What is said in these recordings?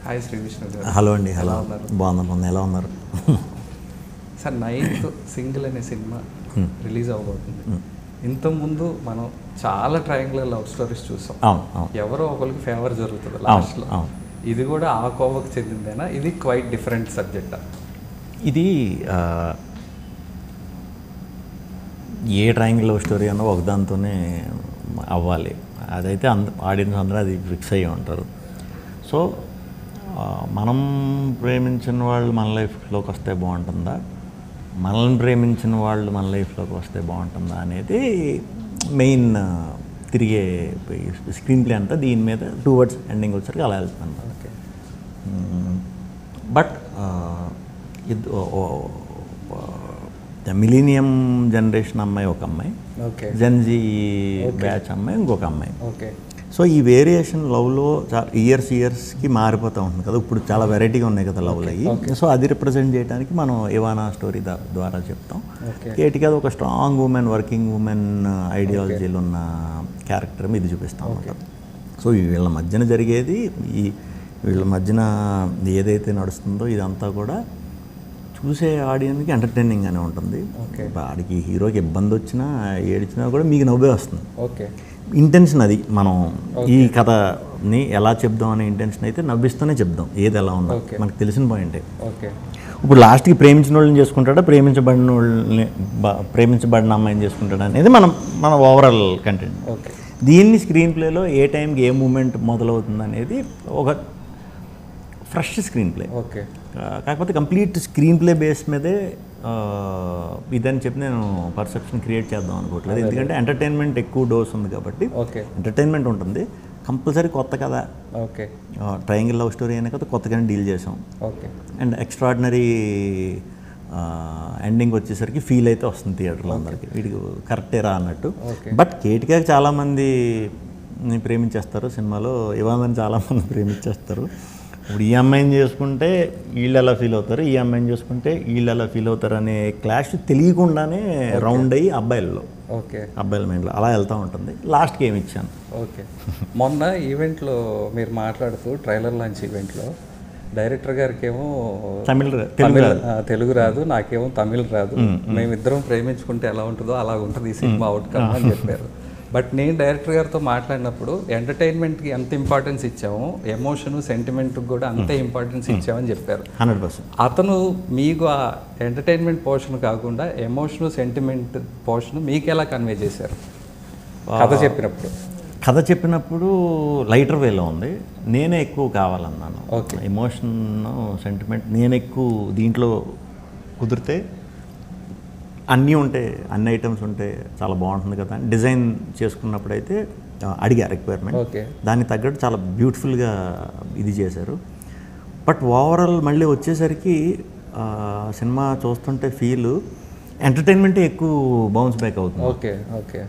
Hi Shri Vishnu గారు. Hello అండి. Hello. ఎలా ఉన్నారు? బాగున్నాను. ఎలా ఉన్నారు? సార్ 9th సింగిల్ అనే సినిమా రిలీజ్ అవబోతుంది. ఇంతకుముందు మనం చాలా ట్రయాంగులర్ లవ్ స్టోరీస్ చూసాం. ఎవరో ఒకరికి ఫేవర్ జరుగుతుంది లాస్ట్లో. ఇది కూడా ఆ కోవకు చెందిందేనా? ఇది క్వైట్ డిఫరెంట్ సబ్జెక్టా? ఇది ఏ ట్రయాంగిల్ లవ్ స్టోరీ అన్నా ఒకదాంతోనే అవ్వాలి. అదైతే ఆడియన్స్ అందరూ అది ఫిక్స్ అయ్యి ఉంటారు. సో మనం ప్రేమించిన వాళ్ళు మన లైఫ్లోకి వస్తే బాగుంటుందా, మనల్ని ప్రేమించిన వాళ్ళు మన లైఫ్లోకి వస్తే బాగుంటుందా అనేది మెయిన్ తిరిగే స్క్రీన్ ప్లే అంతా దీని మీద టువర్డ్స్ ఎండింగ్ వచ్చరికి అలా వెళ్తున్నాను. ఓకే. బట్ మిలీనియం జనరేషన్ అమ్మాయి ఒక అమ్మాయి, జెన్జీ బ్యాచ్ అమ్మాయి ఇంకొక అమ్మాయి. ఓకే. సో ఈ వేరియేషన్ లవ్లో ఇయర్స్కి మారిపోతూ ఉంటుంది కదా. ఇప్పుడు చాలా వెరైటీగా ఉన్నాయి కదా లవ్లు అయ్యి. సో అది రిప్రజెంట్ చేయడానికి మనం ఇవానా స్టోరీ ద్వారా చెప్తాం. కేటికి అది ఒక స్ట్రాంగ్ ఉమెన్, వర్కింగ్ ఉమెన్ ఐడియాలజీలు ఉన్న క్యారెక్టర్ ఇది చూపిస్తాం అన్నమాట. సో వీళ్ళ మధ్యన జరిగేది, వీళ్ళ మధ్యన ఏదైతే నడుస్తుందో ఇదంతా కూడా చూసే ఆడియన్స్కి ఎంటర్టైనింగ్గానే ఉంటుంది. వాడికి హీరోకి ఇబ్బంది వచ్చినా ఏడిచినా కూడా మీకు నవ్వే వస్తుంది. ఓకే. ఇంటెన్షన్ అది. మనం ఈ కథని ఎలా చెప్దాం అనే ఇంటెన్షన్ అయితే నవ్విస్తూనే చెప్దాం, ఏది ఎలా ఉందో మనకు తెలిసిన పాయింటే. ఓకే. ఇప్పుడు లాస్ట్కి ప్రేమించిన వాళ్ళని చేసుకుంటాడా, ప్రేమించబడిన అమ్మాయిని చేసుకుంటాడా అనేది మన ఓవరాల్ కంటెంట్. ఓకే. దీన్ని స్క్రీన్ ప్లేలో ఏ టైంకి ఏ మూమెంట్ మొదలవుతుంది అనేది ఒక ఫ్రెష్ స్క్రీన్ ప్లే. ఓకే. కాకపోతే కంప్లీట్ స్క్రీన్ ప్లే బేస్ మీదే ఇదని చెప్పి నేను పర్సెప్షన్ క్రియేట్ చేద్దాం అనుకోవట్లేదు. ఎందుకంటే ఎంటర్టైన్మెంట్ ఎక్కువ డోస్ ఉంది కాబట్టి ఎంటర్టైన్మెంట్ ఉంటుంది. కంపల్సరీ కొత్త కదా. ఓకే. ట్రయాంగిల్ లవ్ స్టోరీ అయినా కదా కొత్తగానే డీల్ చేసాం. ఓకే. అండ్ ఎక్స్ట్రాడినరీ ఎండింగ్ వచ్చేసరికి ఫీల్ అయితే వస్తుంది థియేటర్లో అందరికీ, వీడికి కరెక్టేరా అన్నట్టు. బట్ కేటిగా చాలామంది ప్రేమించేస్తారు సినిమాలో, ఇవాళని చాలామంది ప్రేమించేస్తారు. ఇప్పుడు ఈ అమ్మాయిని చేసుకుంటే వీళ్ళు ఎలా ఫీల్ అవుతారు, ఈ అమ్మాయిని చేసుకుంటే వీళ్ళు ఎలా ఫీల్ అవుతారు అనే క్లాష్ తెలియకుండానే రౌండ్ అయ్యి అబ్బాయిల మైండ్లో అలా వెళ్తూ ఉంటుంది. లాస్ట్కి ఏమి ఇచ్చాను. ఓకే. మొన్న ఈవెంట్లో మీరు మాట్లాడుతూ ట్రైలర్ లాంచ్ ఈవెంట్లో డైరెక్టర్ గారికి ఏమో తెలుగు రాదు, నాకేమో తమిళ్ రాదు, మేమిద్దరం ప్రేమించుకుంటే ఎలా ఉంటుందో అలా ఉంటుంది ఈ సినిమా అవుట్కమ్ అని చెప్పారు. బట్ నేను డైరెక్టర్ గారితో మాట్లాడినప్పుడు ఎంటర్టైన్మెంట్కి ఎంత ఇంపార్టెన్స్ ఇచ్చామో ఎమోషన్ సెంటిమెంట్కి కూడా అంతే ఇంపార్టెన్స్ ఇచ్చామని చెప్పారు. 100%. అతను మీకు ఆ ఎంటర్టైన్మెంట్ పోర్షన్ కాకుండా ఎమోషన్ సెంటిమెంట్ పోర్షన్ మీకు ఎలా కన్వే చేశారు కథ చెప్పినప్పుడు లైటర్ వేలో ఉంది. నేనే ఎక్కువ కావాలన్నాను. ఎమోషన్ సెంటిమెంట్ నేను ఎక్కువ దీంట్లో కుదిరితే అన్నీ ఉంటే, అన్ని ఐటమ్స్ ఉంటే చాలా బాగుంటుంది కదా అని డిజైన్ చేసుకున్నప్పుడైతే అడిగా రిక్వైర్మెంట్. దానికి తగ్గట్టు చాలా బ్యూటిఫుల్గా ఇది చేశారు. బట్ ఓవరాల్ మళ్ళీ వచ్చేసరికి సినిమా చూస్తుంటే ఫీల్ ఎంటర్టైన్మెంటే ఎక్కువ బౌన్స్ బ్యాక్ అవుతుంది. ఓకే. ఓకే.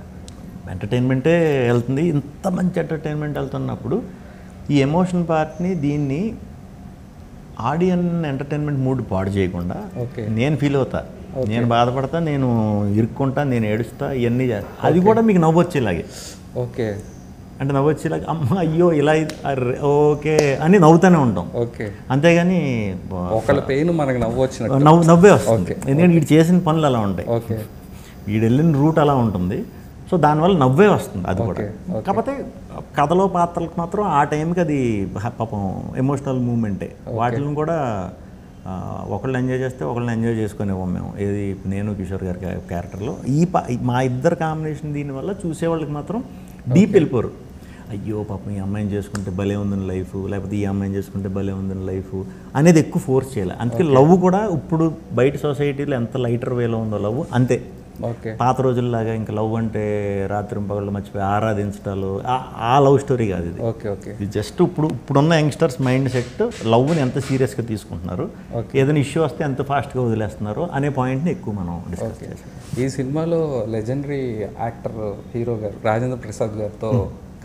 ఎంటర్టైన్మెంటే వెళ్తుంది. ఇంత మంచి ఎంటర్టైన్మెంట్ వెళ్తున్నప్పుడు ఈ ఎమోషన్ పార్ట్ని దీన్ని ఆడియన్ ఎంటర్టైన్మెంట్ మూడ్ పాడు చేయకుండా నేను ఫీల్ అవుతా, నేను బాధపడతా, నేను ఇరుక్కుంటా, నేను ఏడుస్తా, ఇవన్నీ చేస్తా. అది కూడా మీకు నవ్వొచ్చేలాగే. ఓకే. అంటే నవ్వొచ్చేలాగా అమ్మ అయ్యో ఇలా ఓకే అని నవ్వుతూనే ఉంటాం. ఓకే. అంతేగాని ఒకళ్ళ పెయిన్ మనకు నవ్వే వస్తుంది. ఎందుకంటే వీడు చేసిన పనులు అలా ఉంటాయి, వీడు వెళ్ళిన రూట్ అలా ఉంటుంది. సో దానివల్ల నవ్వే వస్తుంది. అది కూడా కాకపోతే కథలో పాత్రలకు మాత్రం ఆ టైంకి అది పాపం ఎమోషనల్ మూమెంటే. వాటిని కూడా ఒకళ్ళు ఎంజాయ్ చేస్తే ఒకళ్ళని ఎంజాయ్ చేసుకునేవాం మేము. ఏది నేను కిషోర్ గారి క్యారెక్టర్లో మా ఇద్దరు కాంబినేషన్ దీనివల్ల చూసేవాళ్ళకి మాత్రం డీప్ వెళ్ళిపోరు. అయ్యో పాపం ఈ అమ్మాయిని చేసుకుంటే భలే ఉందని లైఫ్, లేకపోతే ఈ అమ్మాయిని చేసుకుంటే భలే ఉందని లైఫ్ అనేది ఎక్కువ ఫోర్స్ చేయాలి. అందుకే లవ్ కూడా ఇప్పుడు బయట సొసైటీలో ఎంత లైటర్ వేలో ఉందో లవ్ అంతే. పాత రోజుల్లాగా ఇంకా లవ్ అంటే రాత్రి పగళ్ళు మర్చిపోయి ఆరాధించటాలు ఆ లవ్ స్టోరీ కాదు ఇది. ఇది జస్ట్ ఇప్పుడున్న యంగ్స్టర్స్ మైండ్ సెట్ లవ్ని ఎంత సీరియస్గా తీసుకుంటున్నారు, ఏదైనా ఇష్యూ వస్తే ఎంత ఫాస్ట్గా వదిలేస్తున్నారు అనే పాయింట్ని ఎక్కువ మనం డిస్కస్ చేసాం. ఈ సినిమాలో లెజెండరీ యాక్టర్ హీరో గారు రాజేంద్ర ప్రసాద్ గారితో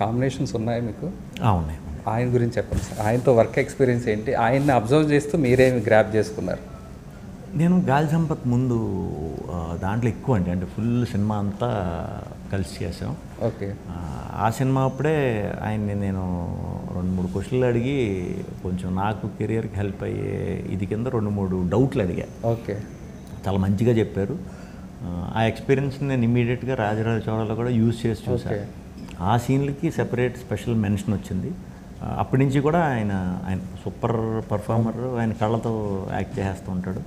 కాంబినేషన్స్ ఉన్నాయా మీకు? ఉన్నాయి. ఆయన గురించి చెప్పండి సార్. ఆయనతో వర్క్ ఎక్స్పీరియన్స్ ఏంటి? ఆయన్ని అబ్జర్వ్ చేస్తూ మీరేమి గ్రాప్ చేసుకున్నారు? నేను గాలి సంపత్ ముందు దాంట్లో ఎక్కువ అంటే ఫుల్ సినిమా అంతా కలిసి చేసాం. ఓకే. ఆ సినిమా అప్పుడే ఆయన్ని నేను 2-3 క్వశ్చన్లు అడిగి కొంచెం నాకు కెరియర్కి హెల్ప్ అయ్యే ఇది కింద 2-3 డౌట్లు అడిగా. ఓకే, చాలా మంచిగా చెప్పారు. ఆ ఎక్స్పీరియన్స్ నేను ఇమీడియట్గా రాజరాజ చోళలో కూడా యూజ్ చేసి చూసాను. ఆ సీన్లకి సెపరేట్ స్పెషల్ మెన్షన్ వచ్చింది. అప్పటి నుంచి కూడా ఆయన సూపర్ పర్ఫార్మర్, ఆయన కళ్ళతో యాక్ట్ చేస్తూ ఉంటాడు.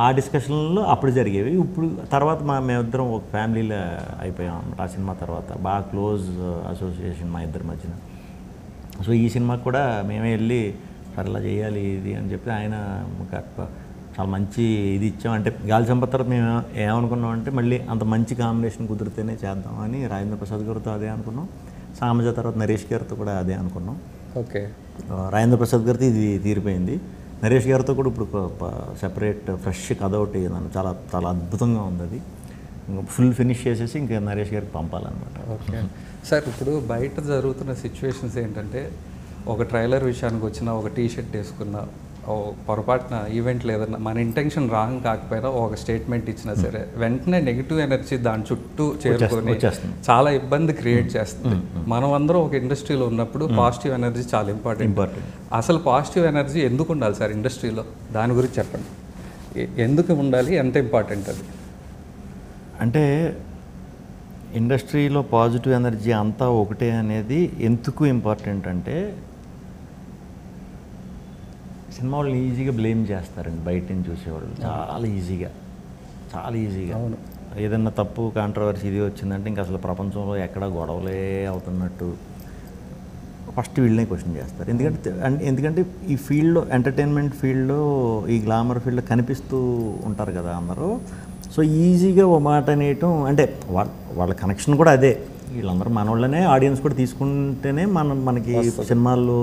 ఆ డిస్కషన్లో అప్పుడు జరిగేవి. ఇప్పుడు తర్వాత మేమిద్దరం ఒక ఫ్యామిలీలో అయిపోయాం అన్నమాట. ఆ సినిమా తర్వాత బాగా క్లోజ్ అసోసియేషన్ మా ఇద్దరి మధ్యన. సో ఈ సినిమాకి కూడా మేమే వెళ్ళి సార్ ఇలా చేయాలి ఇది అని చెప్పి ఆయన చాలా మంచి ఇది ఇచ్చాం. అంటే గాలి సంపత్ తర్వాత మేము ఏమనుకున్నాం అంటే మళ్ళీ అంత మంచి కాంబినేషన్ కుదిరితేనే చేద్దామని రాజేంద్ర ప్రసాద్ గారితో అదే అనుకున్నాం. సామజ తర్వాత నరేష్ గారితో కూడా అదే అనుకున్నాం. ఓకే, రాజేంద్ర ప్రసాద్ గారితో ఇది తీరిపోయింది. నరేష్ గారితో కూడా ఇప్పుడు సెపరేట్ ఫ్రెష్ కథ ఒకటి చాలా చాలా అద్భుతంగా ఉంది. అది ఫుల్ ఫినిష్ చేసేసి ఇంకా నరేష్ గారికి పంపాలన్నమాట. ఓకే సార్, ఇప్పుడు బయట జరుగుతున్న సిచ్యువేషన్స్ ఏంటంటే ఒక ట్రైలర్ విషయానికి వచ్చిన ఒక టీ షర్ట్ వేసుకున్న పొరపాటున ఈవెంట్లు ఏదన్నా మన ఇంటెన్షన్ రాంగ్ కాకపోయినా ఒక స్టేట్మెంట్ ఇచ్చినా సరే వెంటనే నెగిటివ్ ఎనర్జీ దాని చుట్టూ చేరుకొని చాలా ఇబ్బంది క్రియేట్ చేస్తుంది. మనం అందరం ఒక ఇండస్ట్రీలో ఉన్నప్పుడు పాజిటివ్ ఎనర్జీ చాలా ఇంపార్టెంట్. అసలు పాజిటివ్ ఎనర్జీ ఎందుకు ఉండాలి సార్ ఇండస్ట్రీలో? దాని గురించి చెప్పండి. ఎందుకు ఉండాలి, ఎంత ఇంపార్టెంట్ అది? అంటే ఇండస్ట్రీలో పాజిటివ్ ఎనర్జీ అంతా ఒకటే అనేది ఎందుకు ఇంపార్టెంట్ అంటే సినిమా వాళ్ళని ఈజీగా బ్లేమ్ చేస్తారండి బయట నుంచి చూసేవాళ్ళు. చాలా ఈజీగా అవును. ఏదన్నా తప్పు కాంట్రవర్సీ ఇది వచ్చిందంటే ఇంకా అసలు ప్రపంచంలో ఎక్కడ గొడవలే అవుతున్నట్టు ఫస్ట్ వీళ్ళనే క్వశ్చన్ చేస్తారు. ఎందుకంటే ఈ ఫీల్డ్లో, ఎంటర్టైన్మెంట్ ఫీల్డ్లో, ఈ గ్లామర్ ఫీల్డ్లో కనిపిస్తూ ఉంటారు కదా అందరూ. సో ఈజీగా ఓ మాట అనేయటం అంటే వాళ్ళ కనెక్షన్ కూడా అదే. వీళ్ళందరూ మన వాళ్ళనే ఆడియన్స్ కూడా తీసుకుంటేనే మనకి సినిమాలు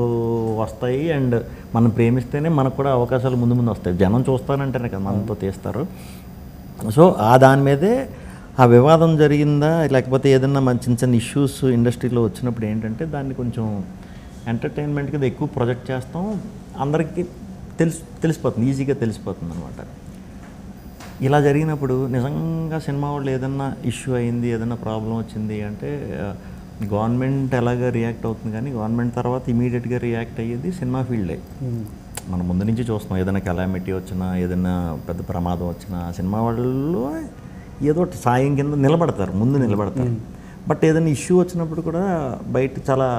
వస్తాయి. అండ్ మనం ప్రేమిస్తేనే మనకు కూడా అవకాశాలు ముందు వస్తాయి. జనం చూస్తానంటేనే కదా మనతో తీస్తారు. సో దాని మీదే ఆ వివాదం జరిగిందా లేకపోతే ఏదన్నా మన చిన్న ఇష్యూస్ ఇండస్ట్రీలో వచ్చినప్పుడు ఏంటంటే దాన్ని కొంచెం ఎంటర్టైన్మెంట్ కింద ఎక్కువ ప్రొజెక్ట్ చేస్తాం. అందరికీ తెలిసిపోతుంది, ఈజీగా తెలిసిపోతుంది అనమాట. ఇలా జరిగినప్పుడు నిజంగా సినిమా వాళ్ళు ఏదన్నా ఇష్యూ అయింది, ఏదైనా ప్రాబ్లం వచ్చింది అంటే గవర్నమెంట్ ఎలాగ రియాక్ట్ అవుతుంది, కానీ గవర్నమెంట్ తర్వాత ఇమీడియట్గా రియాక్ట్ అయ్యేది సినిమా ఫీల్డే. మనం ముందు నుంచి చూస్తాం, ఏదైనా కెలామిటీ వచ్చినా, ఏదైనా పెద్ద ప్రమాదం వచ్చినా సినిమా వాళ్ళు ఏదో సాయం కింద ముందు నిలబడతారు. బట్ ఏదైనా ఇష్యూ వచ్చినప్పుడు కూడా బయట చాలా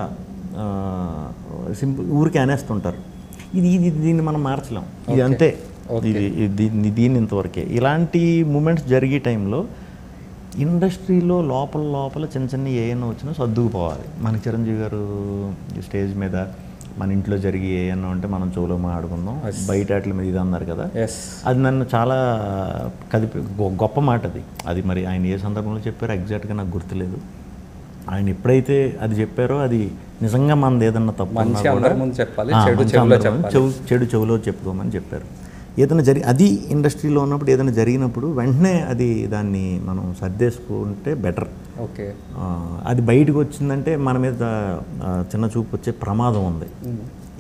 సింపుల్ ఊరికే అనేస్తుంటారు. దీన్ని మనం మార్చలేం, ఇది అంతే, దీన్ని ఇంతవరకే. ఇలాంటి మూమెంట్స్ జరిగే టైంలో ఇండస్ట్రీలో లోపల చిన్న ఏమైనా వచ్చినా సర్దుకుపోవాలి. మనకి చిరంజీవి గారు స్టేజ్ మీద మన ఇంట్లో జరిగి ఏమన్నా ఉంటే మనం చెవులో మాట్లాడుకుందాం, బయట వాటి మీద ఇది అన్నారు కదా, అది నన్ను చాలా గొప్ప మాట. అది మరి ఆయన ఏ సందర్భంలో చెప్పారో ఎగ్జాక్ట్గా నాకు గుర్తులేదు. ఆయన ఎప్పుడైతే అది చెప్పారో అది నిజంగా మనది ఏదన్నా తప్పు చెడు చెవులో చెప్పుకోమని చెప్పారు. ఏదైనా అది ఇండస్ట్రీలో ఉన్నప్పుడు ఏదైనా జరిగినప్పుడు వెంటనే దాన్ని మనం సర్దేసుకుంటే బెటర్. ఓకే, అది బయటకు వచ్చిందంటే మన మీద చిన్న చూపు వచ్చే ప్రమాదం ఉంది.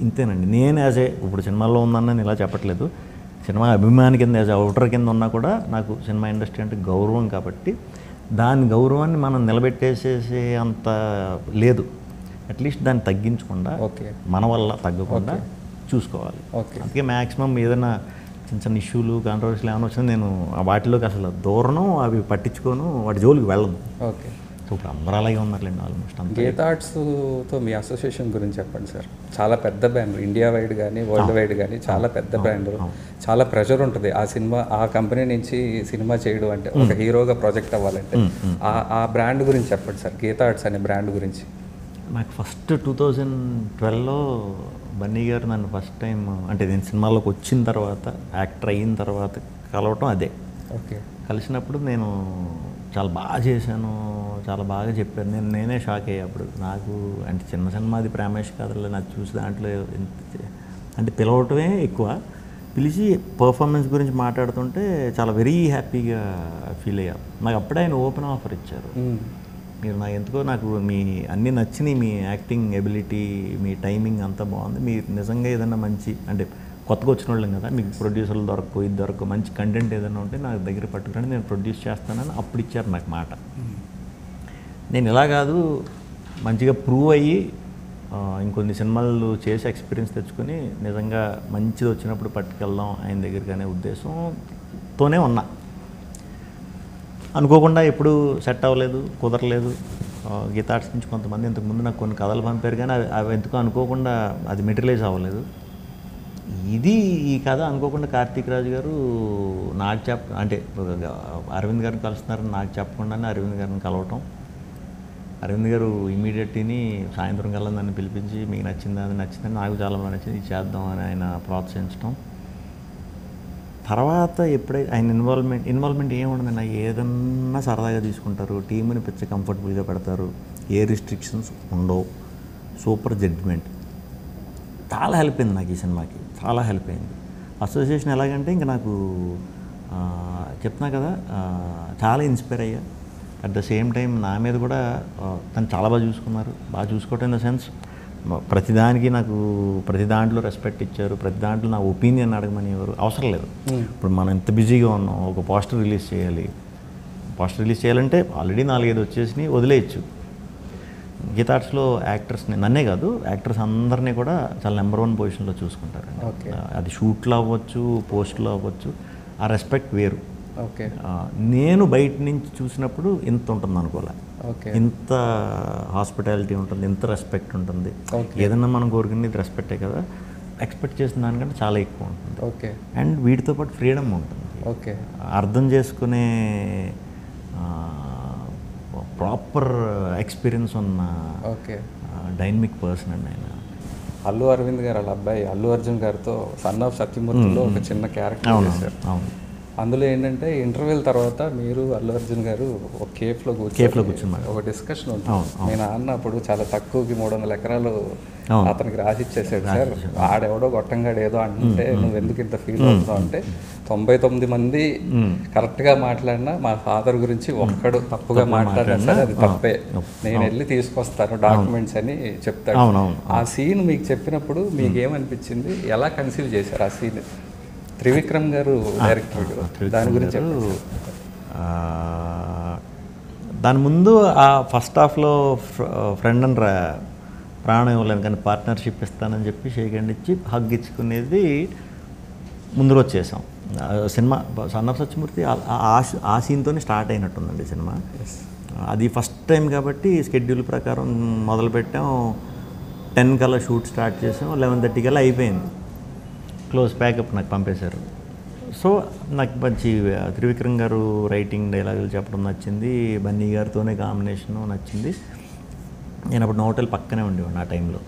ఇంతేనండి. నేను ఇప్పుడు సినిమాలో ఉందన్న ఇలా చెప్పట్లేదు. సినిమా అభిమాని కింద అవుటర్ కింద ఉన్నా కూడా నాకు సినిమా ఇండస్ట్రీ అంటే గౌరవం కాబట్టి దాని గౌరవాన్ని మనం నిలబెట్టేసేసే అంత లేదు. అట్లీస్ట్ దాన్ని తగ్గించకుండా మన వల్ల తగ్గకుండా చూసుకోవాలి. అందుకే మ్యాక్సిమం ఏదైనా చిన్న ఇష్యూలు కాంట్రవర్సీలు ఏమైనా వచ్చినా నేను వాటిలోకి అసలు దూరను, అవి పట్టించుకోను, వాటి జోలికి వెళ్ళను. ఓకే, సో ఇప్పుడు అందరూ అలాగే ఉన్నారులేండి ఆల్మోస్ట్. గీత ఆర్ట్స్తో మీ అసోసియేషన్ గురించి చెప్పండి సార్. చాలా పెద్ద బ్రాండ్, ఇండియా వైడ్ కానీ వరల్డ్ వైడ్ కానీ చాలా పెద్ద బ్రాండ్, చాలా ప్రెషర్ ఉంటుంది ఆ కంపెనీ నుంచి సినిమా చేయడం అంటే, ఒక హీరోగా ప్రాజెక్ట్ అవ్వాలంటే. ఆ బ్రాండ్ గురించి చెప్పండి సార్, గీత ఆర్ట్స్ అనే బ్రాండ్ గురించి. నాకు ఫస్ట్ 2012లో బన్నీ గారు నన్ను ఫస్ట్ టైం అంటే నేను సినిమాలోకి వచ్చిన తర్వాత, యాక్టర్ అయిన తర్వాత కలవటం అదే. ఓకే, కలిసినప్పుడు నేను చాలా బాగా చేశాను, చాలా బాగా చెప్పాను. నేనే షాక్ అయ్యా అప్పుడు. నాకు అంటే చిన్న సినిమా అది ప్రేమేష్ కథలు నాకు చూసి దాంట్లో అంటే పిలవటమే ఎక్కువ. పిలిచి పర్ఫార్మెన్స్ గురించి మాట్లాడుతుంటే చాలా వెరీ హ్యాపీగా ఫీల్ అయ్యా. నాకు అప్పుడే ఆయన ఓపెన్ ఆఫర్ ఇచ్చారు. మీరు నాకు మీ అన్నీ నచ్చినాయి, మీ యాక్టింగ్ ఎబిలిటీ, మీ టైమింగ్ అంతా బాగుంది, మీరు నిజంగా ఏదైనా మంచి అంటే కొత్తగా వచ్చిన వాళ్ళం కదా, మీకు ప్రొడ్యూసర్లు దొరకవు, మంచి కంటెంట్ ఏదైనా ఉంటే నాకు దగ్గర పట్టుకుని నేను ప్రొడ్యూస్ చేస్తానని అప్పుడు ఇచ్చారు నాకు మాట. నేను ఇలా కాదు, మంచిగా ప్రూవ్ అయ్యి ఇంకొన్ని సినిమాలు చేసి ఎక్స్పీరియన్స్ తెచ్చుకొని నిజంగా మంచిది వచ్చినప్పుడు పట్టుకెళ్దాం ఆయన దగ్గరికి అనే ఉద్దేశంతోనే ఉన్నా. అనుకోకుండా ఎప్పుడు సెట్ అవ్వలేదు, కుదరలేదు. గీతా ఆర్ట్స్ నుంచి కొంతమంది ఇంతకుముందు నాకు కొన్ని కథలు పంపారు, కానీ అవి ఎందుకో అనుకోకుండా అది మెటీరియలైజ్ అవ్వలేదు. ఈ కథ అనుకోకుండా కార్తీక్ రాజు గారు నాకు అంటే అరవింద్ గారిని కలుస్తున్నారని నాకు చెప్పకుండానే అరవింద్ గారిని కలవటం, అరవింద్ గారు ఇమీడియట్లీని సాయంత్రం కల్లా నన్ను పిలిపించి మీకు నచ్చింది, అది నచ్చిందని, నాకు చాలా బాగా నచ్చింది, ఇది చేద్దాం అని ఆయన ప్రోత్సహించడం. తర్వాత ఎప్పుడైతే ఆయన ఇన్వాల్వ్మెంట్ ఏముండదండి, నాకు ఏదన్నా సరదాగా తీసుకుంటారు, టీంని పిచ్చ కంఫర్టబుల్గా పెడతారు, ఏ రిస్ట్రిక్షన్స్ ఉండవు, సూపర్ జడ్జ్మెంట్. చాలా హెల్ప్ అయింది నాకు ఈ సినిమాకి, చాలా హెల్ప్ అయింది. అసోసియేషన్ ఎలాగంటే ఇంకా నాకు చెప్తున్నా కదా, చాలా ఇన్స్పైర్ అయ్యా. అట్ ద సేమ్ టైం నా మీద కూడా తను చాలా బాగా చూసుకున్నారు. బాగా చూసుకోవటం ఇన్ ద సెన్స్ ప్రతి దాంట్లో రెస్పెక్ట్ ఇచ్చారు, ప్రతి దాంట్లో నా ఒపీనియన్ అడగమని ఎవరు అవసరం లేదు. ఇప్పుడు మనం ఎంత బిజీగా ఉన్నాం, ఒక పోస్టర్ రిలీజ్ చేయాలంటే ఆల్రెడీ 4-5 వచ్చేసి వదిలేయచ్చు. గీతా ఆర్ట్స్లో యాక్టర్స్ని, నన్నే కాదు యాక్టర్స్ అందరినీ కూడా చాలా నెంబర్ 1 పొజిషన్లో చూసుకుంటారండి. అది షూట్లో అవ్వచ్చు, పోస్ట్లో అవ్వచ్చు, ఆ రెస్పెక్ట్ వేరు. నేను బయట నుంచి చూసినప్పుడు ఇంత ఉంటుంది అనుకోలే, ఇంత హాస్పిటాలిటీ ఉంటుంది, ఇంత రెస్పెక్ట్ ఉంటుంది. ఏదన్నా మనం కోరుకునేది రెస్పెక్టే కదా, ఎక్స్పెక్ట్ చేసిన దానికంటే చాలా ఎక్కువ ఉంటుంది. అండ్ వీటితో పాటు ఫ్రీడమ్ ఉంటుంది, అర్థం చేసుకునే ప్రాపర్ ఎక్స్పీరియన్స్ ఉన్న డైనమిక్ పర్సన్ అండి ఆయన. అల్లు అరవింద్ గారు వాళ్ళ అబ్బాయి అల్లు అర్జున్ గారితో సన్ ఆఫ్ సత్యమూర్తిలో ఒక చిన్న క్యారెక్టర్ చేశారు. అందులో ఏంటంటే ఇంటర్వ్యూల తర్వాత మీరు అల్లు అర్జున్ గారు ఒక కేఫ్లో కూర్చున్నారు, ఒక డిస్కషన్ ఉంటుంది. మీ నాన్న అప్పుడు చాలా తక్కువకి 300 ఎకరాలు అతనికి రాసిచ్చేసాడు సార్, ఆడెవడో గొట్టంగాడు ఏదో అంటే నువ్వు ఎందుకు ఇంత ఫీల్ అవుతావు అంటే 99 మంది కరెక్ట్గా మాట్లాడినా మా ఫాదర్ గురించి ఒక్కడు తప్పుగా మాట్లాడినా సార్ అది తప్పే, నేను వెళ్ళి తీసుకొస్తాను డాక్యుమెంట్స్ అని చెప్తాడు. ఆ సీన్ మీకు చెప్పినప్పుడు మీకు ఏమనిపించింది, ఎలా కన్సీవ్ చేశారు ఆ సీన్? త్రివిక్రమ్ గారు డైరెక్టర్, దాని గురించి దాని ముందు ఆ ఫస్ట్ హాఫ్లో ఫ్రెండ్ అని ప్రాణం ఇవ్వలేను కానీ పార్ట్నర్షిప్ ఇస్తానని చెప్పి షేక్ హ్యాండ్ ఇచ్చి హగ్ ఇచ్చుకునేది ముందు రోజు చేసాం. సినిమా సన్ ఆఫ్ సత్యమూర్తి ఆ సీన్తోనే స్టార్ట్ అయినట్టుందండి సినిమా. అది ఫస్ట్ టైం కాబట్టి స్కెడ్యూల్ ప్రకారం మొదలుపెట్టాం. 10 కల్లా షూట్ స్టార్ట్ చేసాం, 11:30 కల్లా అయిపోయింది. క్లోజ్ ప్యాకప్ నాకు పంపేశారు. సో నాకు మంచి త్రివిక్రమ్ గారు రైటింగ్ డైలాగులు చెప్పడం నచ్చింది, బన్నీ గారితోనే కాంబినేషను నచ్చింది. నేను అప్పుడు హోటల్ పక్కనే ఉండేవాడిని ఆ టైంలో.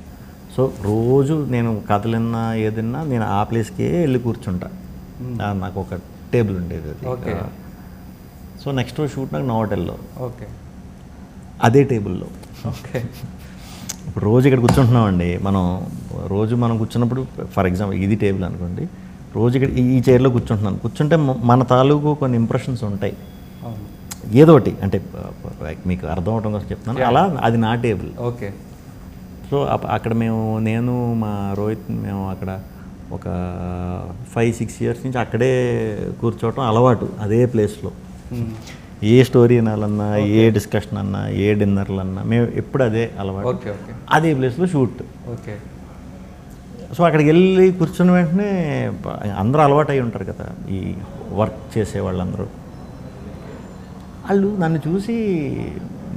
సో రోజు నేను కథలన్నా ఏదన్నా నేను ఆ ప్లేస్కే వెళ్ళి కూర్చుంటా, నాకు ఒక టేబుల్ ఉండేది అది. సో నెక్స్ట్ రోజు షూట్ నాకు హోటల్లో అదే టేబుల్లో. ఇప్పుడు రోజు ఇక్కడ కూర్చుంటున్నామండి మనం, రోజు మనం కూర్చున్నప్పుడు ఫర్ ఎగ్జాంపుల్ ఇది టేబుల్ అనుకోండి, రోజు ఇక్కడ ఈ చైర్లో కూర్చుంటే మన తాలూకు కొన్ని ఇంప్రెషన్స్ ఉంటాయి, ఏదోటి అంటే మీకు అర్థం అవడం కోసం చెప్తున్నాను. అలా అది నా టేబుల్. సో అక్కడ నేను మా రోహిత్ మేము అక్కడ ఒక 5-6 ఇయర్స్ నుంచి అక్కడే కూర్చోవటం అలవాటు, అదే ప్లేస్లో. ఏ స్టోరీ వినాలన్నా, ఏ డిస్కషన్ అన్నా, ఏ డిన్నర్లు అన్నా మేము ఎప్పుడు అదే అలవాటు, అదే ప్లేస్లో షూట్. సో అక్కడికి వెళ్ళి కూర్చున్న వెంటనే అందరూ అలవాటు అయి ఉంటారు కదా, ఈ వర్క్ చేసే వాళ్ళందరూ. వాళ్ళు నన్ను చూసి,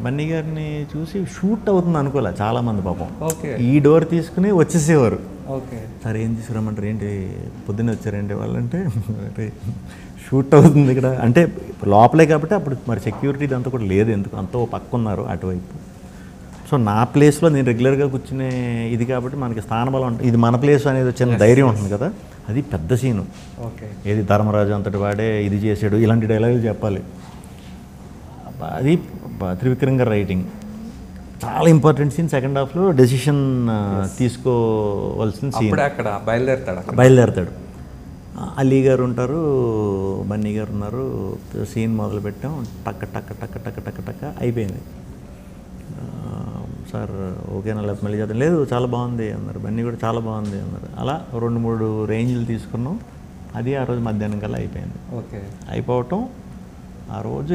బన్నీ గారిని చూసి షూట్ అవుతుంది అనుకోలే చాలామంది పాపం. ఈ డోర్ తీసుకుని వచ్చేసేవారు. సార్ ఏం తీసుకురమ్మంటారు, ఏంటి పొద్దున్నే వచ్చారేంటి వాళ్ళంటే షూట్ అవుతుంది ఇక్కడ అంటే లోపలే కాబట్టి అప్పుడు మరి సెక్యూరిటీ అంతా కూడా లేదు, ఎందుకు అంతా పక్క ఉన్నారు అటువైపు. సో నా ప్లేస్లో నేను రెగ్యులర్గా కూర్చునే ఇది కాబట్టి మనకి స్థానబలం ఉంటుంది, ఇది మన ప్లేస్ అనేది చిన్న ధైర్యం ఉంటుంది కదా. అది పెద్ద సీను, ఏది ధర్మరాజు అంతటి వాడే ఇది చేసాడు ఇలాంటి డైలాగులు చెప్పాలి. అది త్రివిక్రమ్ గారు రైటింగ్ చాలా ఇంపార్టెంట్ సీన్. సెకండ్ హాఫ్లో డెసిషన్ తీసుకోవాల్సిన సీన్. అక్కడ బయలుదేరతాడు. అలీ గారు ఉంటారు, బన్నీ గారు ఉన్నారు. సీన్ మొదలు పెట్టాం, టక్క టక్క టక్క టక్క టక్క టక్క అయిపోయింది. సార్ ఓకేనా లేకపోతే మళ్ళీ చేద్దాం, లేదు చాలా బాగుంది అన్నారు, బన్నీ కూడా చాలా బాగుంది అన్నారు. అలా 2-3 రేంజ్లు తీసుకున్నాం. అది ఆ రోజు మధ్యాహ్నం కల్లా అయిపోయింది. అయిపోవటం ఆ రోజు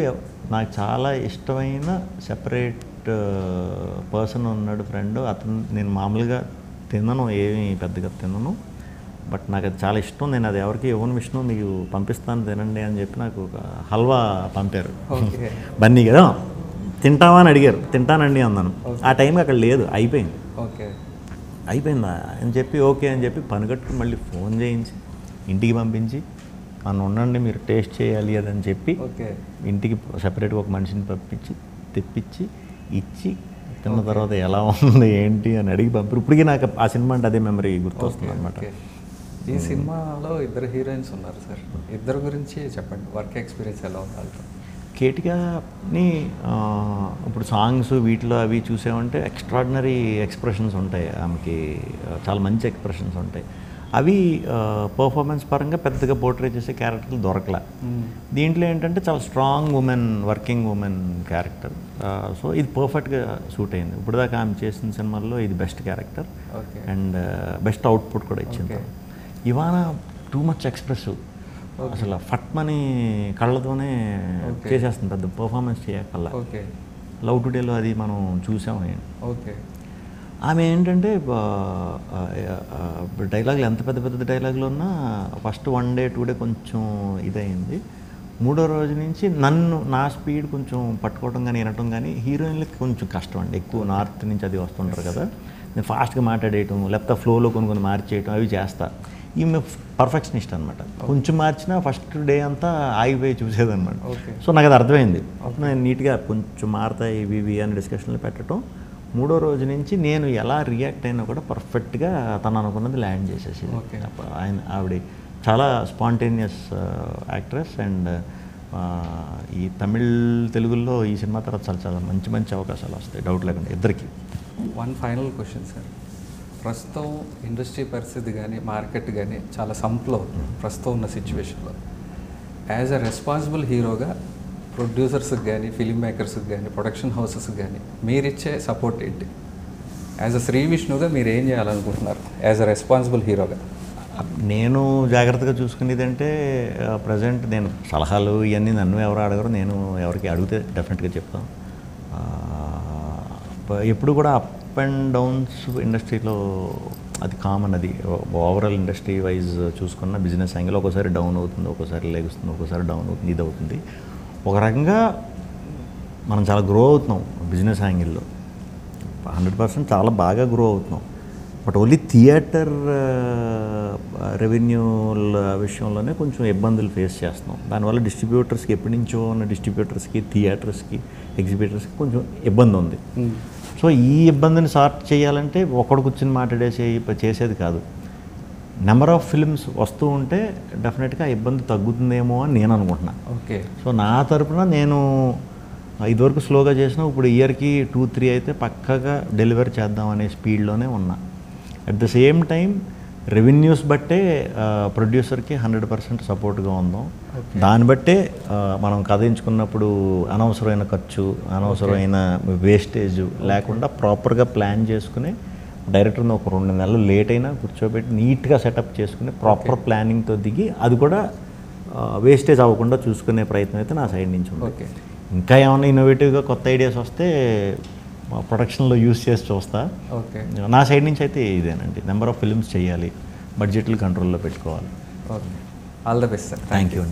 నాకు చాలా ఇష్టమైన సెపరేట్ పర్సన్ ఉన్నాడు ఫ్రెండ్, అతను నేను మామూలుగా తినను, ఏమి పెద్దగా తినను, బట్ నాకు అది చాలా ఇష్టం, నేను అది ఎవరికి ఇవ్వను విష్ణు, మీకు పంపిస్తాను తినండి అని చెప్పి నాకు ఒక హల్వా పంపారు. బన్నీ కదా, తింటావా అని అడిగారు, తింటానండి అన్నాను. ఆ టైంకి అక్కడ లేదు, అయిపోయింది. అయిపోయిందా అని చెప్పి ఓకే అని చెప్పి పనిగట్టుకుని మళ్ళీ ఫోన్ చేయించి ఇంటికి పంపించి నన్ను ఉండండి మీరు టేస్ట్ చేయాలి అదని చెప్పి ఇంటికి సెపరేట్గా ఒక మనిషిని తెప్పించి ఇచ్చి తిన్న తర్వాత ఎలా ఉంది ఏంటి అని అడిగి పంపారు. ఇప్పటికీ నాకు ఆ సినిమా అంటే అదే మెమరీ గుర్తొస్తుంది అనమాట. ఈ సినిమాలో 2 హీరోయిన్స్ ఉన్నారు సార్, ఇద్దరు గురించి చెప్పండి, వర్క్ ఎక్స్పీరియన్స్ ఎలా ఉంది? కేటిగాని ఇప్పుడు సాంగ్స్ వీటిలో అవి చూసామంటే ఎక్స్ట్రాడినరీ ఎక్స్ప్రెషన్స్ ఉంటాయి, ఆమెకి చాలా మంచి ఎక్స్ప్రెషన్స్ ఉంటాయి. అవి పర్ఫార్మెన్స్ పరంగా పెద్దగా పోర్ట్రే చేసే క్యారెక్టర్లు దొరకలే. దీంట్లో ఏంటంటే చాలా strong women, working women character. So ఇది పర్ఫెక్ట్గా సూట్ అయింది. ఇప్పుడు దాకా ఆమె చేసిన సినిమాల్లో ఇది best character and best output కూడా ఇచ్చింది. ఇవాళ టూ మచ్ ఎక్స్ప్రెసివ్, అసలు ఫట్మని కళ్ళతోనే చేసేస్తుంది, పెద్ద పర్ఫార్మెన్స్ చేయకల్లా. లవ్ టుడేలో అది మనం చూసాము. ఆమె ఏంటంటే డైలాగులు ఎంత పెద్ద పెద్ద డైలాగులు ఉన్నా ఫస్ట్ 1 డే 2 డే కొంచెం ఇదయింది. 3వ రోజు నుంచి నా స్పీడ్ కొంచెం పట్టుకోవడం కానీ వినటం కానీ హీరోయిన్లకి కొంచెం కష్టం అండి. ఎక్కువ నార్త్ నుంచి అది వస్తుంటారు కదా, నేను ఫాస్ట్గా మాట్లాడేయటం లేకపోతే ఫ్లోలో కొన్ని మార్చేయటం అవి చేస్తా. ఈమె పర్ఫెక్షనిస్ట్ అనమాట, కొంచెం మార్చినా ఫస్ట్ డే అంతా ఆగిపోయి చూసేదన్నమాట. సో నాకు అది అర్థమైంది. అప్పుడు నేను నీట్గా కొంచెం మారుతాయి ఇవి అని డిస్కషన్లు పెట్టడం. 3వ రోజు నుంచి నేను ఎలా రియాక్ట్ అయినా కూడా పర్ఫెక్ట్గా తను అనుకున్నది ల్యాండ్ చేసేసి. ఆవిడ చాలా స్పాంటేనియస్ యాక్ట్రెస్ అండ్ ఈ తమిళ్ తెలుగులో ఈ సినిమా తర్వాత చాలా మంచి మంచి అవకాశాలు వస్తాయి, డౌట్ లేకుండా ఇద్దరికి. వన్ ఫైనల్ క్వశ్చన్ సార్, ప్రస్తుతం ఇండస్ట్రీ పరిస్థితి కానీ మార్కెట్ కానీ చాలా సంప్లో ప్రస్తుతం ఉన్న సిచ్యువేషన్లో యాజ్ అ రెస్పాన్సిబుల్ హీరోగా ప్రొడ్యూసర్స్కి కానీ ఫిలిం మేకర్స్కి కానీ ప్రొడక్షన్ హౌసెస్కి కానీ మీరిచ్చే సపోర్ట్ ఏంటి? యాజ్ అ శ్రీ విష్ణుగా మీరు ఏం చేయాలనుకుంటున్నారు యాజ్ అ రెస్పాన్సిబుల్ హీరోగా? నేను జాగ్రత్తగా చూసుకునేది అంటే ప్రజెంట్ నేను సలహాలు ఇవన్నీ నన్ను ఎవరు అడగరు, నేను ఎవరికి అడిగితే డెఫినెట్గా చెప్తాను. ఎప్పుడు కూడా అప్ అండ్ డౌన్స్ ఇండస్ట్రీలో అది కామన్, అది ఓవరాల్ ఇండస్ట్రీ వైజ్ చూసుకున్న బిజినెస్ యాంగిల్ ఒక్కోసారి డౌన్ అవుతుంది, ఒక్కోసారి లెగుస్తుంది, ఒక్కోసారి డౌన్ అవుతుంది, ఇది అవుతుంది. ఒక రకంగా మనం చాలా గ్రో అవుతున్నాం బిజినెస్ యాంగిల్లో, 100% చాలా బాగా గ్రో అవుతున్నాం. బట్ ఓన్లీ థియేటర్ రెవెన్యూల విషయంలోనే కొంచెం ఇబ్బందులు ఫేస్ చేస్తున్నాం. దానివల్ల డిస్ట్రిబ్యూటర్స్కి ఎప్పటి నుంచో ఉన్న డిస్ట్రిబ్యూటర్స్కి థియేటర్స్కి ఎగ్జిబిటర్స్కి కొంచెం ఇబ్బంది ఉంది. సో ఈ ఇబ్బందిని సార్ట్ చేయాలంటే ఒకడు కూర్చొని చేసేది కాదు. నెంబర్ ఆఫ్ ఫిల్మ్స్ వస్తూ ఉంటే డెఫినెట్గా ఇబ్బంది తగ్గుతుందేమో అని నేను అనుకుంటున్నాను. సో నా తరపున నేను ఇదివరకు స్లోగా చేసిన ఇప్పుడు ఇయర్కి 2-3 అయితే పక్కగా డెలివరీ చేద్దామనే స్పీడ్లోనే ఉన్నా. At the same time revenues బట్టే ప్రొడ్యూసర్కి 100% సపోర్ట్గా ఉందాం. దాన్ని బట్టే మనం కథ ఎంచుకున్నప్పుడు అనవసరమైన ఖర్చు, అనవసరమైన వేస్టేజ్ లేకుండా ప్రాపర్గా ప్లాన్ చేసుకుని డైరెక్టర్ని ఒక 2 నెలలు లేట్ అయినా కూర్చోబెట్టి నీట్గా సెటప్ చేసుకుని ప్రాపర్ ప్లానింగ్తో దిగి అది కూడా వేస్టేజ్ అవ్వకుండా చూసుకునే ప్రయత్నం అయితే నా సైడ్ నుంచి ఉంది. ఇంకా ఏమైనా ఇన్నోవేటివ్గా కొత్త ఐడియాస్ వస్తే ప్రొడక్షన్లో యూస్ చేసి చూస్తా. నా సైడ్ నుంచి అయితే ఇదేనండి, నెంబర్ ఆఫ్ ఫిల్మ్స్ చేయాలి, బడ్జెట్లు కంట్రోల్లో పెట్టుకోవాలి. All the best sir. Thank you.